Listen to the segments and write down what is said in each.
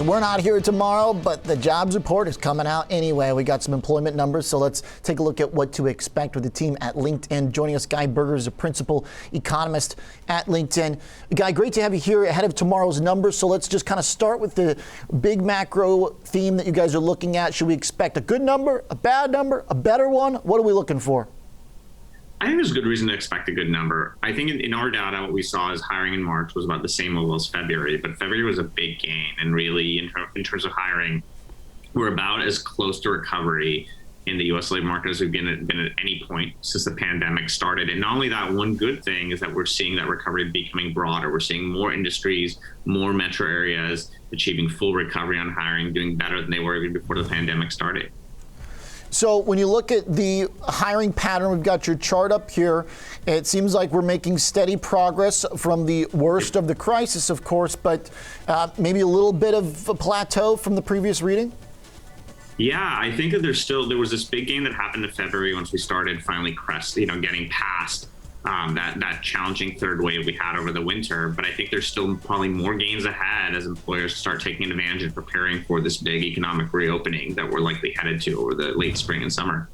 we're not here tomorrow, but the jobs report is coming out anyway. We got some employment numbers, so let's take a look at what to expect with the team at LinkedIn. Joining us, Guy Berger is a principal economist at LinkedIn. Guy, great to have you here ahead of tomorrow's numbers. So let's just kind of start with the big macro theme that you guys are looking at. Should we expect a good number, a bad number, a better one? What are we looking for? I think there's good reason to expect a good number. I think in our data, what we saw is hiring in March was about the same level as February, but February was a big gain. And really, in terms of hiring, we're about as close to recovery in the U.S. labor market as we've been at any point since the pandemic started. And not only that, one good thing is that we're seeing that recovery becoming broader. We're seeing more industries, more metro areas achieving full recovery on hiring, doing better than they were even before the pandemic started. So when you look at the hiring pattern, we've got your chart up here. It seems like we're making steady progress from the worst of the crisis, of course, but maybe a little bit of a plateau from the previous reading? Yeah, I think that there was this big gain that happened in February once we started finally getting past that challenging third wave we had over the winter. But I think there's still probably more gains ahead as employers start taking advantage and preparing for this big economic reopening that we're likely headed to over the late spring and summer.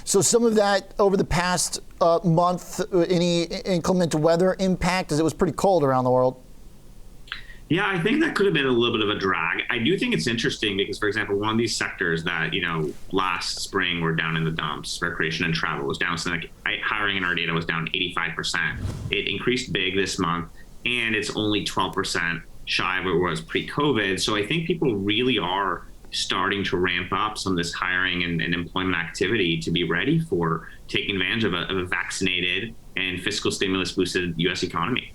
So some of that over the past month, any inclement weather impact, as it was pretty cold around the world? Yeah, I think that could have been a little bit of a drag. I do think it's interesting because, for example, one of these sectors that, last spring were down in the dumps, recreation and travel was down. So hiring in our data was down 85%. It increased big this month, and it's only 12% shy of what it was pre-COVID. So I think people really are starting to ramp up some of this hiring and employment activity to be ready for taking advantage of a vaccinated and fiscal stimulus boosted U.S. economy.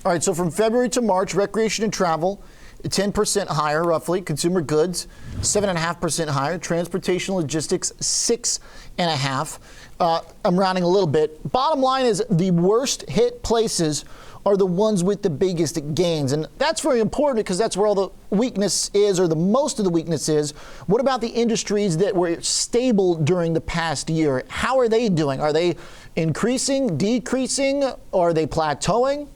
All right, so from February to March, recreation and travel, 10% higher roughly. Consumer goods, 7.5% higher. Transportation logistics, 6.5%. I'm rounding a little bit. Bottom line is the worst hit places are the ones with the biggest gains. And that's very important because that's where all the weakness is, or the most of the weakness is. What about the industries that were stable during the past year? How are they doing? Are they increasing, decreasing, or are they plateauing?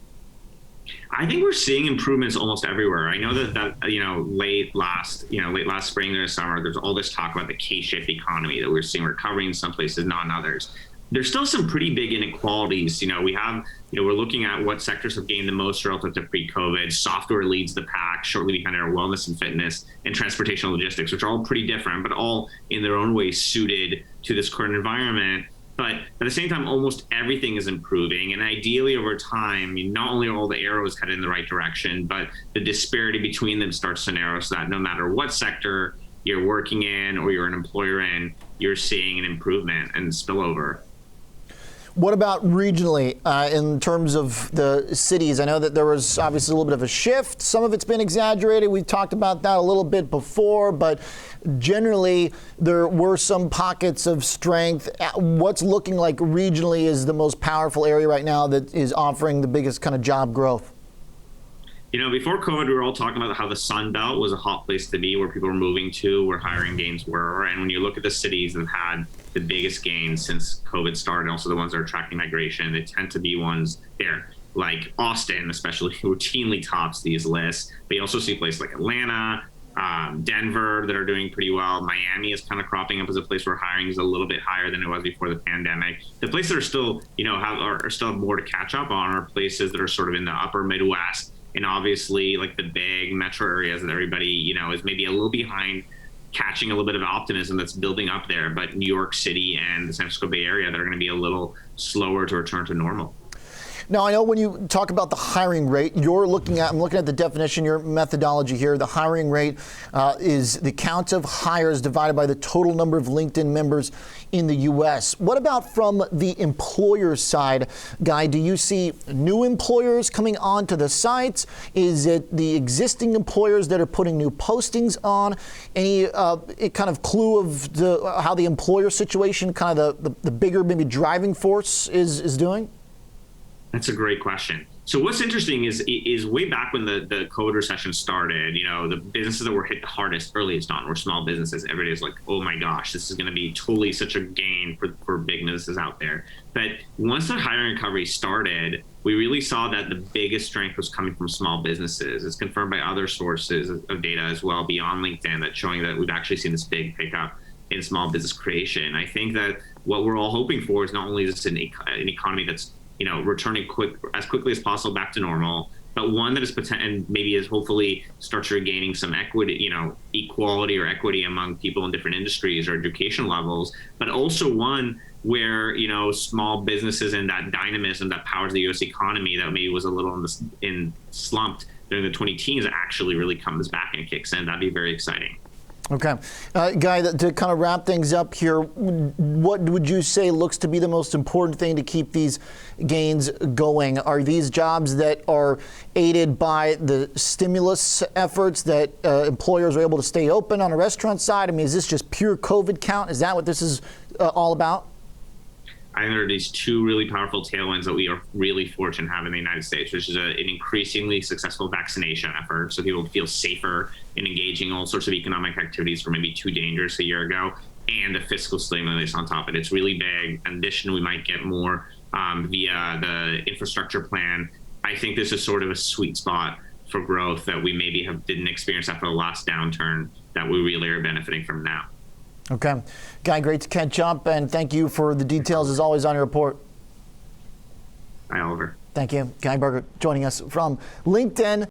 I think we're seeing improvements almost everywhere. I know that late last spring or summer, there's all this talk about the K-shaped economy that we're seeing recovery in some places, not in others. There's still some pretty big inequalities. We're looking at what sectors have gained the most relative to pre-COVID. Software leads the pack, shortly behind our wellness and fitness, and transportation and logistics, which are all pretty different, but all in their own way suited to this current environment. But at the same time, almost everything is improving. And ideally over time, not only are all the arrows headed in the right direction, but the disparity between them starts to narrow so that no matter what sector you're working in or you're an employer in, you're seeing an improvement and spillover. What about regionally in terms of the cities? I know that there was obviously a little bit of a shift. Some of it's been exaggerated. We've talked about that a little bit before, but generally there were some pockets of strength. What's looking like regionally is the most powerful area right now that is offering the biggest kind of job growth? Before COVID, we were all talking about how the Sun Belt was a hot place to be, where people were moving to, where hiring gains were. And when you look at the cities that have had the biggest gains since COVID started, and also the ones that are attracting migration, they tend to be ones there, like Austin, especially, routinely tops these lists. But you also see places like Atlanta, Denver that are doing pretty well. Miami is kind of cropping up as a place where hiring is a little bit higher than it was before the pandemic. The places that are still, are still have more to catch up on are places that are sort of in the upper Midwest. And obviously, like the big metro areas that everybody, is maybe a little behind catching a little bit of optimism that's building up there. But New York City and the San Francisco Bay Area, that are going to be a little slower to return to normal. Now, I know when you talk about the hiring rate, I'm looking at the definition, your methodology here. The hiring rate is the count of hires divided by the total number of LinkedIn members in the U.S. What about from the employer side, Guy? Do you see new employers coming onto the sites? Is it the existing employers that are putting new postings on? Any kind of clue of how the employer situation, kind of the bigger maybe driving force is doing? That's a great question. So what's interesting is way back when the COVID recession started, the businesses that were hit the hardest earliest on were small businesses. Everybody's like, oh my gosh, this is going to be totally such a gain for big businesses out there. But once the hiring recovery started, we really saw that the biggest strength was coming from small businesses. It's confirmed by other sources of data as well beyond LinkedIn that's showing that we've actually seen this big pickup in small business creation. I think that what we're all hoping for is not only just an economy that's returning as quickly as possible back to normal, but one that is and maybe is hopefully starts regaining some equity, equality or equity among people in different industries or education levels, but also one where, small businesses and that dynamism that powers the U.S. economy that maybe was a little slumped during the 2010s actually really comes back and kicks in. That'd be very exciting. Okay. Guy, to kind of wrap things up here, what would you say looks to be the most important thing to keep these gains going? Are these jobs that are aided by the stimulus efforts that employers are able to stay open on a restaurant side? I mean, is this just pure COVID count? Is that what this is all about? I think there are these two really powerful tailwinds that we are really fortunate to have in the United States, which is an increasingly successful vaccination effort. So people feel safer in engaging all sorts of economic activities were maybe too dangerous a year ago, and a fiscal stimulus on top of it. It's really big. In addition, we might get more via the infrastructure plan. I think this is sort of a sweet spot for growth that we maybe didn't experience after the last downturn that we really are benefiting from now. Okay. Guy, great to catch up, and thank you for the details as always on your report. Hi, Oliver. Thank you. Guy Berger joining us from LinkedIn.